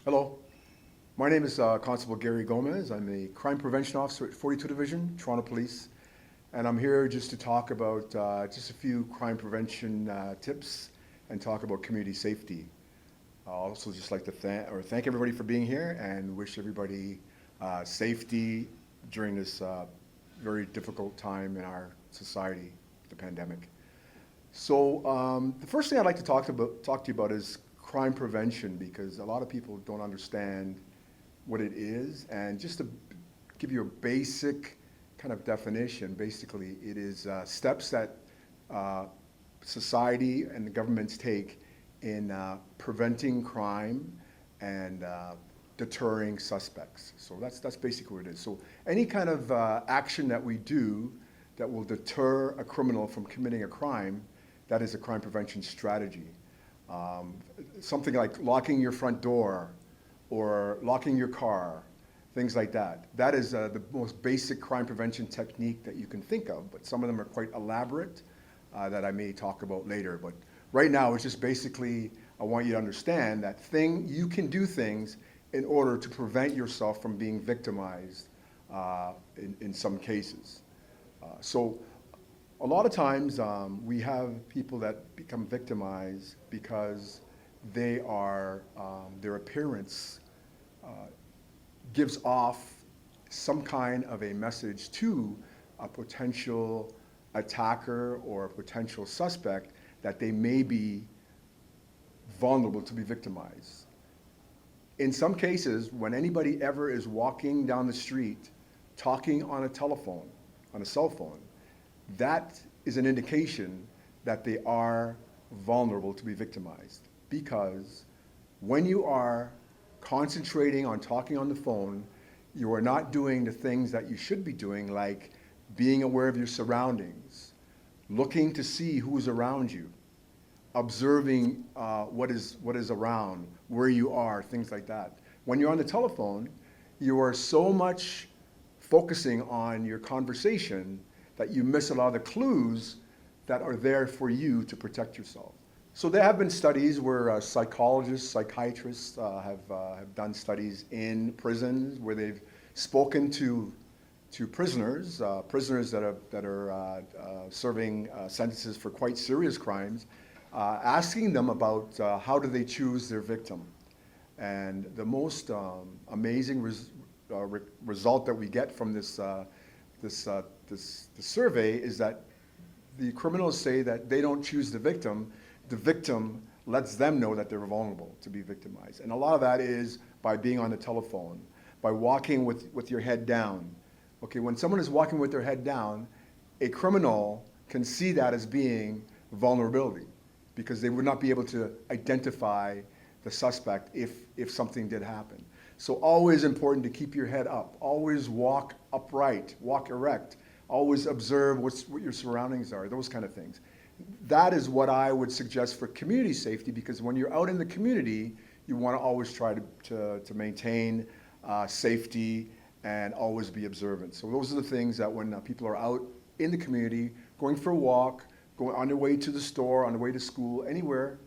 Hello, my name is Constable Gary Gomez. I'm a crime prevention officer at 42 Division, Toronto Police, and I'm here just to talk about just a few crime prevention tips and talk about community safety. I'd also just like to thank everybody for being here and wish everybody safety during this very difficult time in our society, the pandemic. So the first thing I'd like to talk to you about is crime prevention, because a lot of people don't understand what it is. And just to give you a basic kind of definition, basically it is steps that society and the governments take in preventing crime and deterring suspects. So that's basically what it is. So any kind of action that we do that will deter a criminal from committing a crime, that is a crime prevention strategy. Something like locking your front door or locking your car, things like that. That is the most basic crime prevention technique that you can think of, but some of them are quite elaborate that I may talk about later. But right now, it's just basically, I want you to understand that you can do things in order to prevent yourself from being victimized in some cases. So a lot of times we have people that become victimized because their appearance gives off some kind of a message to a potential attacker or a potential suspect that they may be vulnerable to be victimized. In some cases, when anybody ever is walking down the street talking on a telephone, on a cell phone, that is an indication that they are vulnerable to be victimized. Because when you are concentrating on talking on the phone, you are not doing the things that you should be doing, like being aware of your surroundings, looking to see who's around you, observing what is around, where you are, things like that. When you're on the telephone, you are so much focusing on your conversation that you miss a lot of the clues that are there for you to protect yourself. So there have been studies where psychologists, psychiatrists have done studies in prisons where they've spoken to prisoners that are serving sentences for quite serious crimes, asking them about how do they choose their victim. And the most amazing result that we get from this survey is that the criminals say that they don't choose the victim lets them know that they're vulnerable to be victimized. And a lot of that is by being on the telephone, by walking with your head down. Okay, when someone is walking with their head down, a criminal can see that as being vulnerability, because they would not be able to identify the suspect if something did happen. So always important to keep your head up, always walk upright, walk erect, always observe what your surroundings are, those kind of things. That is what I would suggest for community safety, because when you're out in the community, you want to always try to maintain safety and always be observant. So those are the things that when people are out in the community, going for a walk, going on their way to the store, on their way to school, anywhere,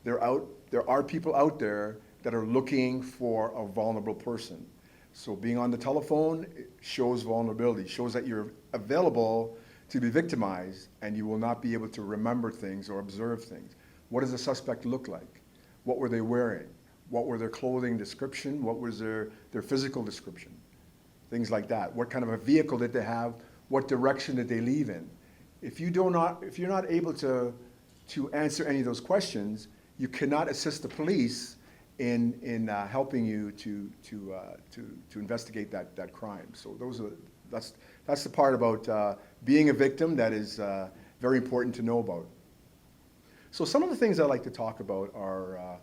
there are people out there that are looking for a vulnerable person. So being on the telephone shows vulnerability, shows that you're available to be victimized, and you will not be able to remember things or observe things. What does the suspect look like? What were they wearing? What were their clothing description? What was their physical description? Things like that. What kind of a vehicle did they have? What direction did they leave in? If you're not able to answer any of those questions, you cannot assist the police in helping you to investigate that crime. So that's the part about being a victim that is very important to know about. So some of the things I like to talk about are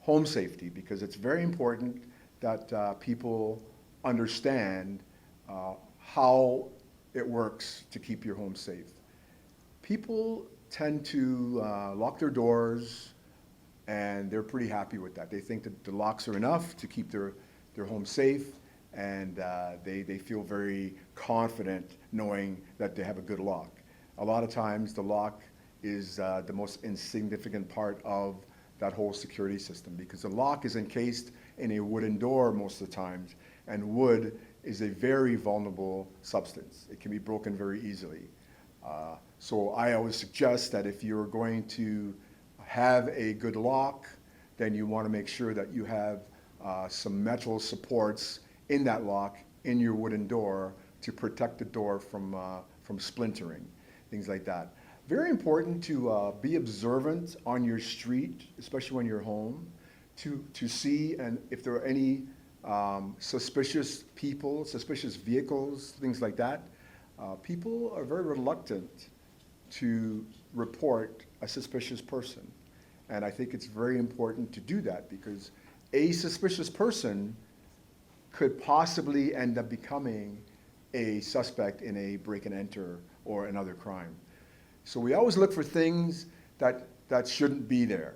home safety, because it's very important that people understand how it works to keep your home safe. People tend to lock their doors, and they're pretty happy with that. They think that the locks are enough to keep their home safe, and they feel very confident knowing that they have a good lock. A lot of times the lock is the most insignificant part of that whole security system, because the lock is encased in a wooden door most of the times, and wood is a very vulnerable substance. It can be broken very easily. So I always suggest that if you're going to have a good lock, then you want to make sure that you have some metal supports in that lock in your wooden door to protect the door from splintering, things like that. Very important to be observant on your street, especially when you're home, to see and if there are any suspicious people, suspicious vehicles, things like that. People are very reluctant to report a suspicious person. And I think it's very important to do that because a suspicious person could possibly end up becoming a suspect in a break and enter or another crime. So we always look for things that shouldn't be there,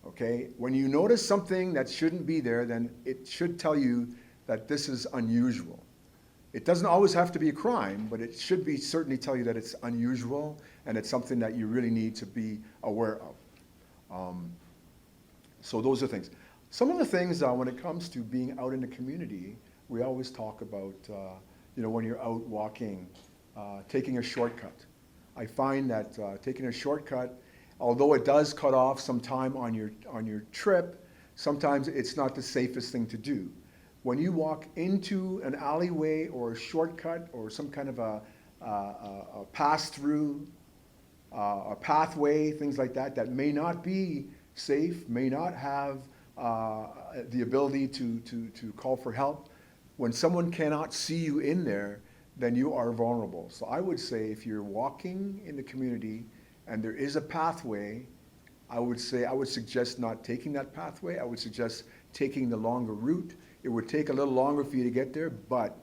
okay? When you notice something that shouldn't be there, then it should tell you that this is unusual. It doesn't always have to be a crime, but it should be certainly tell you that it's unusual and it's something that you really need to be aware of. So those are things. Some of the things when it comes to being out in the community, we always talk about, when you're out walking, taking a shortcut. I find that taking a shortcut, although it does cut off some time on your trip, sometimes it's not the safest thing to do. When you walk into an alleyway or a shortcut or some kind of a pass-through, a pathway, things like that, that may not be safe, may not have the ability to call for help, when someone cannot see you in there, then you are vulnerable. So I would say if you're walking in the community and there is a pathway, I would suggest not taking that pathway. I would suggest taking the longer route. It would take a little longer for you to get there, but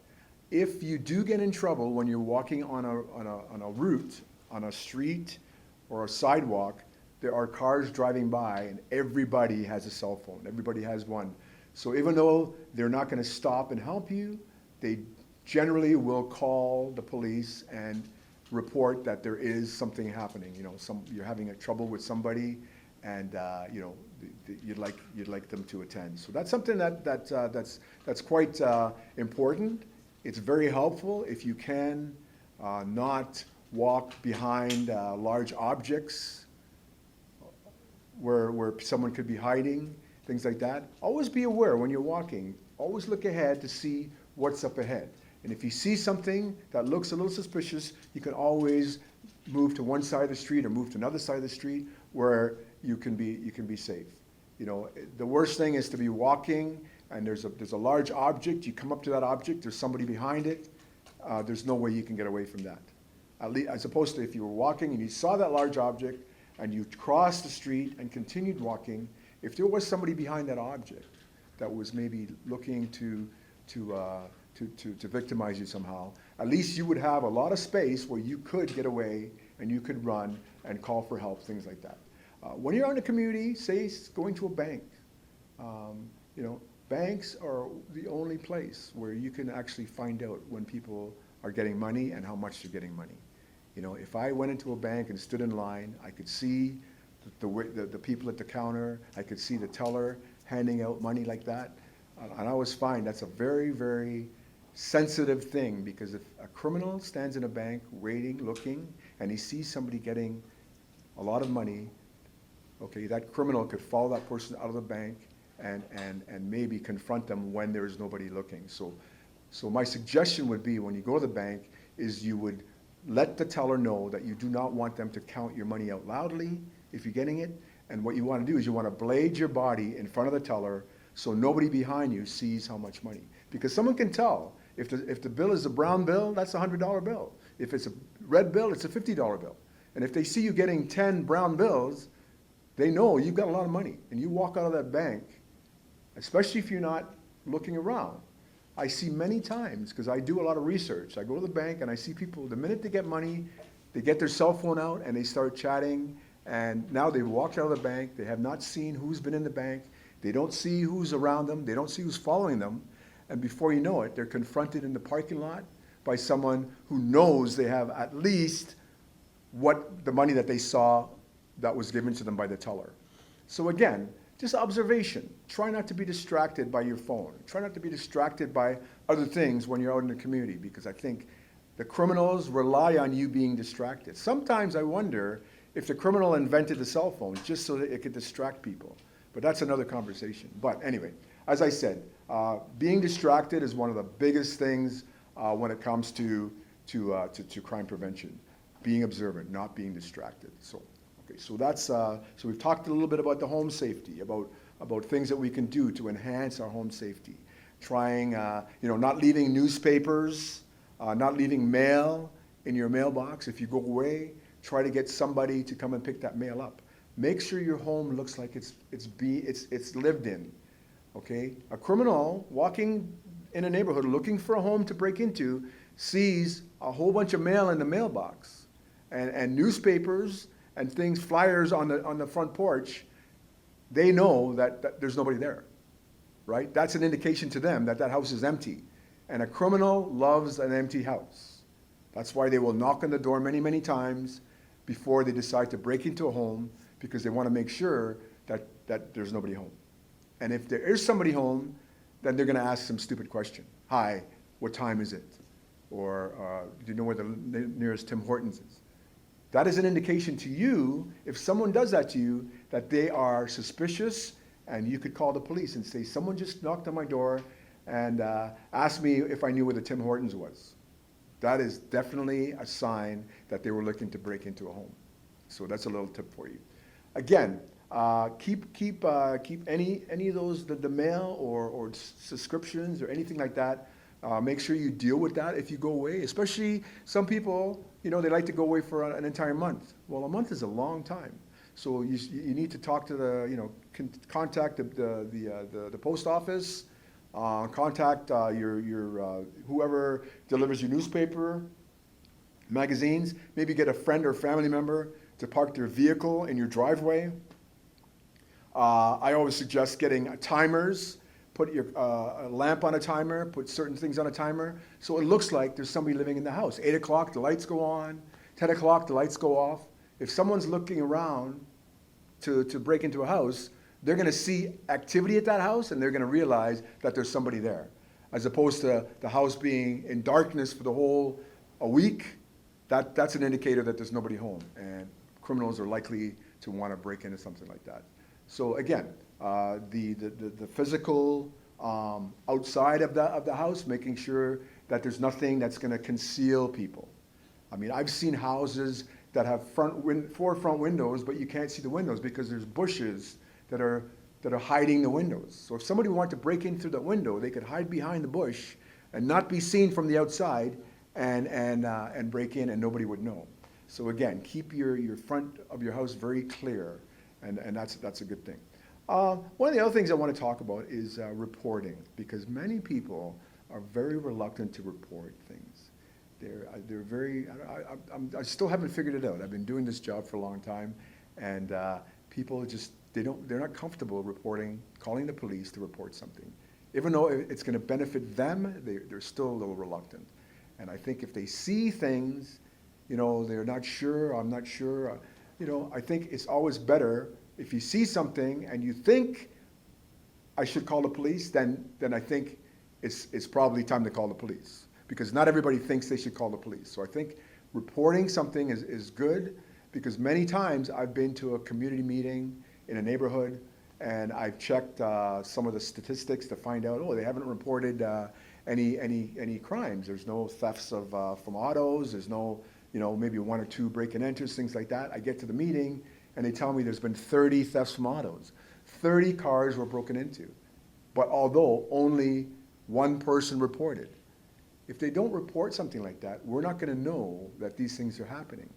if you do get in trouble when you're walking on a route, on a street or a sidewalk, there are cars driving by and everybody has a cell phone. Everybody has one. So even though they're not going to stop and help you, they generally will call the police and report that there is something happening. You're having a trouble with somebody, and you'd like them to attend. So that's something that's quite important. It's very helpful if you can not walk behind large objects where someone could be hiding, things like that. Always be aware when you're walking. Always look ahead to see what's up ahead. And if you see something that looks a little suspicious, you can always move to one side of the street or move to another side of the street where you can be safe. The worst thing is to be walking and there's a large object. You come up to that object, there's somebody behind it. There's no way you can get away from that. At least, as opposed to if you were walking and you saw that large object and you crossed the street and continued walking, if there was somebody behind that object that was maybe looking to victimize you somehow, at least you would have a lot of space where you could get away and you could run and call for help, things like that. When you're out in the community, say going to a bank, banks are the only place where you can actually find out when people are getting money and how much they're getting money. If I went into a bank and stood in line, I could see the people at the counter, I could see the teller handing out money like that. And I always find that's a very, very sensitive thing, because if a criminal stands in a bank waiting, looking, and he sees somebody getting a lot of money, okay, that criminal could follow that person out of the bank and maybe confront them when there is nobody looking. So my suggestion would be when you go to the bank is you would let the teller know that you do not want them to count your money out loudly if you're getting it. And what you want to do is you want to blade your body in front of the teller so nobody behind you sees how much money. Because someone can tell. If the bill is a brown bill, that's a $100 bill. If it's a red bill, it's a $50 bill. And if they see you getting 10 brown bills, they know you've got a lot of money. And you walk out of that bank, especially if you're not looking around. I see many times, because I do a lot of research, I go to the bank and I see people, the minute they get money, they get their cell phone out and they start chatting, and now they've walked out of the bank, they have not seen who's been in the bank, they don't see who's around them, they don't see who's following them, and before you know it, they're confronted in the parking lot by someone who knows they have at least what the money that they saw that was given to them by the teller. So again, just observation. Try not to be distracted by your phone. Try not to be distracted by other things when you're out in the community, because I think the criminals rely on you being distracted. Sometimes I wonder if the criminal invented the cell phone just so that it could distract people. But that's another conversation. But anyway, as I said, being distracted is one of the biggest things when it comes to crime prevention. Being observant, not being distracted. So that's so we've talked a little bit about the home safety, about things that we can do to enhance our home safety. Trying, not leaving newspapers, not leaving mail in your mailbox. If you go away, try to get somebody to come and pick that mail up. Make sure your home looks like it's lived in. Okay, a criminal walking in a neighborhood looking for a home to break into sees a whole bunch of mail in the mailbox, and newspapers and things, flyers on the front porch. They know that there's nobody there, right? That's an indication to them that that house is empty. And a criminal loves an empty house. That's why they will knock on the door many, many times before they decide to break into a home, because they want to make sure that there's nobody home. And if there is somebody home, then they're going to ask some stupid question. Hi, what time is it? Or do you know where the nearest Tim Hortons is? That is an indication to you, if someone does that to you, that they are suspicious, and you could call the police and say, someone just knocked on my door and asked me if I knew where the Tim Hortons was. That is definitely a sign that they were looking to break into a home. So that's a little tip for you. Again, keep any of those, the mail or subscriptions or anything like that. Make sure you deal with that if you go away. Especially some people, they like to go away for an entire month. Well, a month is a long time. So you need to talk to contact the post office, contact your whoever delivers your newspaper, magazines. Maybe get a friend or family member to park their vehicle in your driveway. I always suggest getting timers. Put your a lamp on a timer, put certain things on a timer, so it looks like there's somebody living in the house. 8 o'clock, the lights go on. 10 o'clock, the lights go off. If someone's looking around to break into a house, they're going to see activity at that house, and they're going to realize that there's somebody there. As opposed to the house being in darkness for a week, that's an indicator that there's nobody home, and criminals are likely to want to break into something like that. So again, the physical outside of the house, making sure that there's nothing that's going to conceal people. I mean, I've seen houses that have four front windows, but you can't see the windows because there's bushes that are hiding the windows. So if somebody wanted to break in through the window, they could hide behind the bush and not be seen from the outside and break in, and nobody would know. So again, keep your front of your house very clear, and that's a good thing. One of the other things I want to talk about is reporting, because many people are very reluctant to report things. They're very, I still haven't figured it out. I've been doing this job for a long time, and people just, they're not comfortable calling the police to report something. Even though it's going to benefit them, they're still a little reluctant. And I think if they see things, they're not sure, I'm not sure, I think it's always better if you see something and you think I should call the police, then I think it's probably time to call the police, because not everybody thinks they should call the police. So I think reporting something is good, because many times I've been to a community meeting in a neighborhood and I've checked some of the statistics to find out, they haven't reported any crimes. There's no thefts from autos. There's no, maybe 1 or 2 break and enters, things like that. I get to the meeting and they tell me there's been 30 thefts from autos. 30 cars were broken into. But although only one person reported. If they don't report something like that, we're not going to know that these things are happening.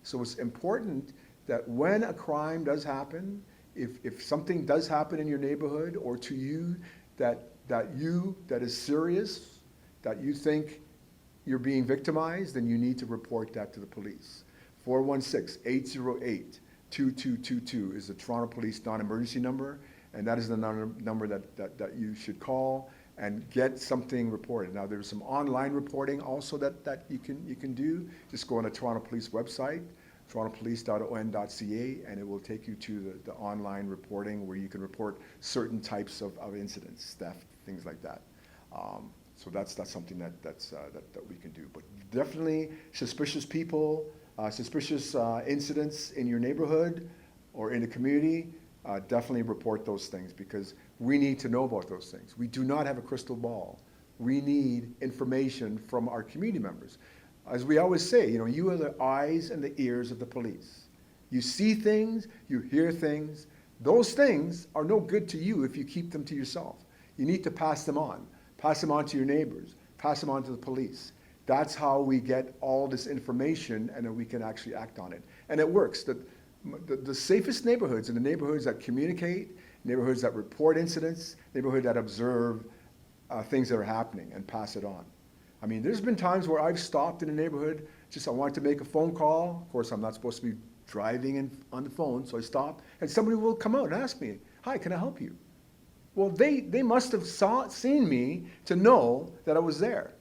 So it's important that when a crime does happen, if something does happen in your neighborhood or to you that is serious, that you think you're being victimized, then you need to report that to the police. 416-808-2222 is the Toronto Police non-emergency number, and that is the number that you should call and get something reported. Now, there's some online reporting also that you can do. Just go on the Toronto Police website. torontopolice.on.ca, and it will take you to the online reporting where you can report certain types of incidents, theft, things like that. So that's something that we can do. But definitely suspicious people, suspicious incidents in your neighborhood or in the community, definitely report those things, because we need to know about those things. We do not have a crystal ball. We need information from our community members. As we always say, you are the eyes and the ears of the police. You see things, you hear things. Those things are no good to you if you keep them to yourself. You need to pass them on. Pass them on to your neighbors. Pass them on to the police. That's how we get all this information, and then we can actually act on it. And it works. The safest neighborhoods are the neighborhoods that communicate, neighborhoods that report incidents, neighborhoods that observe things that are happening and pass it on. I mean, there's been times where I've stopped in a neighborhood, I wanted to make a phone call. Of course, I'm not supposed to be driving on the phone, so I stop, and somebody will come out and ask me, "Hi, can I help you?" Well, they must have seen me to know that I was there,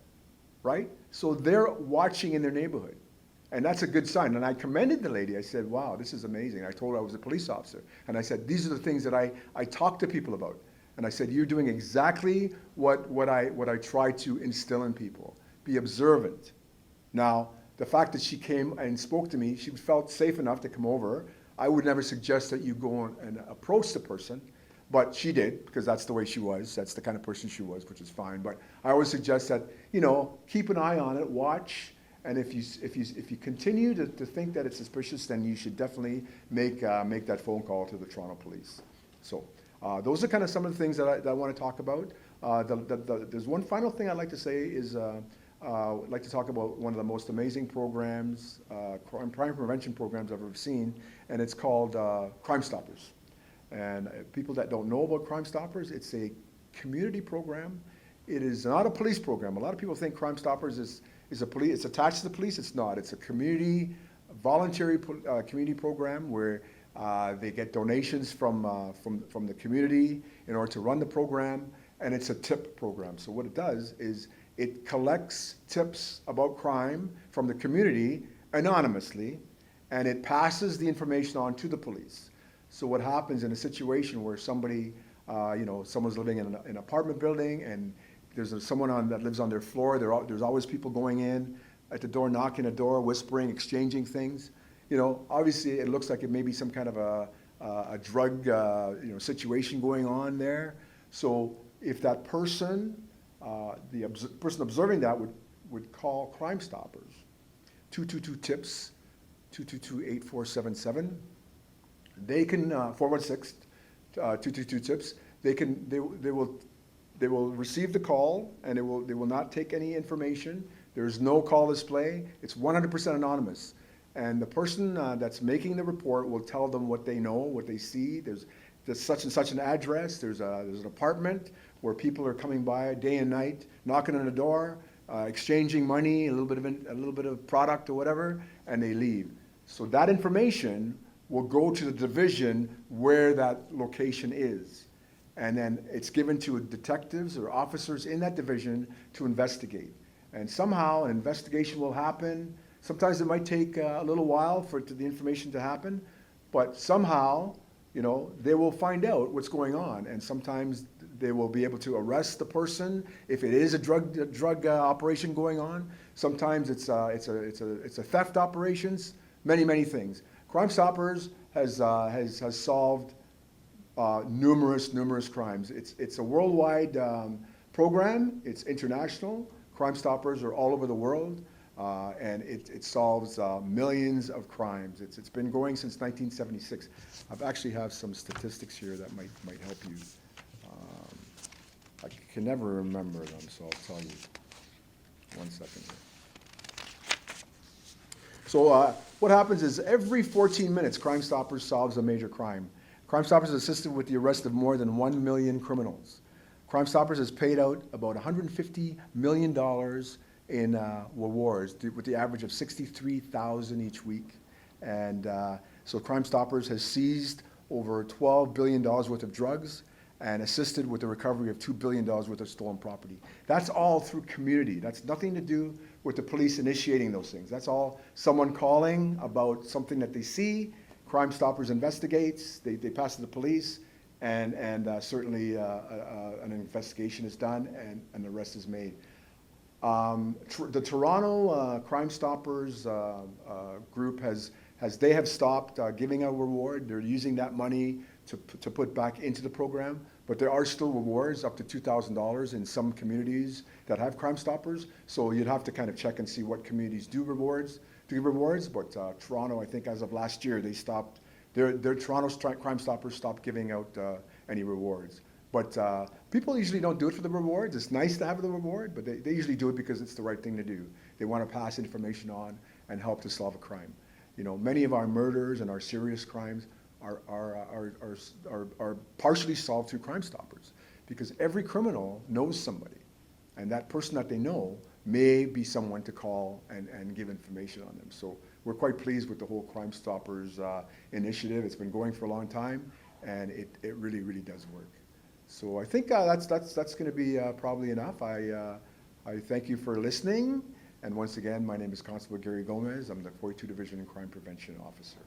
right? So they're watching in their neighborhood, and that's a good sign. And I commended the lady. I said, "Wow, this is amazing." I told her I was a police officer, and I said, "These are the things that I talk to people about." And I said, "You're doing exactly what I try to instill in people. Be observant." Now, the fact that she came and spoke to me, she felt safe enough to come over. I would never suggest that you go and approach the person, but she did, because that's the way she was. That's the kind of person she was, which is fine. But I always suggest that, keep an eye on it, watch, and if you continue to think that it's suspicious, then you should definitely make that phone call to the Toronto Police. So those are kind of some of the things that I want to talk about. There's one final thing I'd like to say is I'd like to talk about one of the most amazing programs, crime prevention programs I've ever seen, and it's called Crime Stoppers. And people that don't know about Crime Stoppers, it's a community program. It is not a police program. A lot of people think Crime Stoppers is a police. It's attached to the police. It's not. It's a voluntary community program where they get donations from the community in order to run the program, and it's a tip program. So what it does is it collects tips about crime from the community anonymously, and it passes the information on to the police. So what happens in a situation where somebody, someone's living in an apartment building, and there's someone that lives on their floor, there's always people going in at the door, knocking the door, whispering, exchanging things. Obviously it looks like it may be some kind of a drug, situation going on there. So if that person, the person observing that would call Crime Stoppers, 222-TIPS, 222-8477. They can 416-222-TIPS. They will receive the call, and they will not take any information. There's no call display. It's 100% anonymous. And the person that's making the report will tell them what they know, what they see. There's such and such an address. There's an apartment where people are coming by day and night, knocking on the door, exchanging money, a little bit of product or whatever, and they leave. So that information will go to the division where that location is. And then it's given to detectives or officers in that division to investigate. And somehow an investigation will happen. Sometimes it might take a little while for the information to happen, but somehow, they will find out what's going on. And sometimes they will be able to arrest the person if it is a drug operation going on. Sometimes it's a theft operations, many things. Crime Stoppers has solved numerous crimes. It's a worldwide program. It's international. Crime Stoppers are all over the world, and it solves millions of crimes. It's been going since 1976. I actually have some statistics here that might help you. I can never remember them, so I'll tell you. 1 second here. So what happens is every 14 minutes, Crime Stoppers solves a major crime. Crime Stoppers has assisted with the arrest of more than 1 million criminals. Crime Stoppers has paid out about $150 million in rewards, with the average of $63,000 each week. And so Crime Stoppers has seized over $12 billion worth of drugs, and assisted with the recovery of $2 billion worth of stolen property. That's all through community. That's nothing to do with the police initiating those things. That's all someone calling about something that they see. Crime Stoppers investigates, they pass it to the police, and certainly an investigation is done and an arrest is made. The Toronto Crime Stoppers group they have stopped giving a reward. They're using that money to put back into the program, but there are still rewards up to $2,000 in some communities that have Crime Stoppers. So you'd have to kind of check and see what communities do give rewards. But Toronto, I think as of last year, they stopped. Their Toronto Crime Stoppers stopped giving out any rewards. But people usually don't do it for the rewards. It's nice to have the reward, but they usually do it because it's the right thing to do. They want to pass information on and help to solve a crime. You know, many of our murders and our serious crimes are partially solved through Crime Stoppers, because every criminal knows somebody, and that person that they know may be someone to call and give information on them. So we're quite pleased with the whole Crime Stoppers initiative. It's been going for a long time, and it really, really does work. So I think that's going to be probably enough. I thank you for listening. And once again, my name is Constable Gary Gomez. I'm the 42 Division Crime Prevention Officer.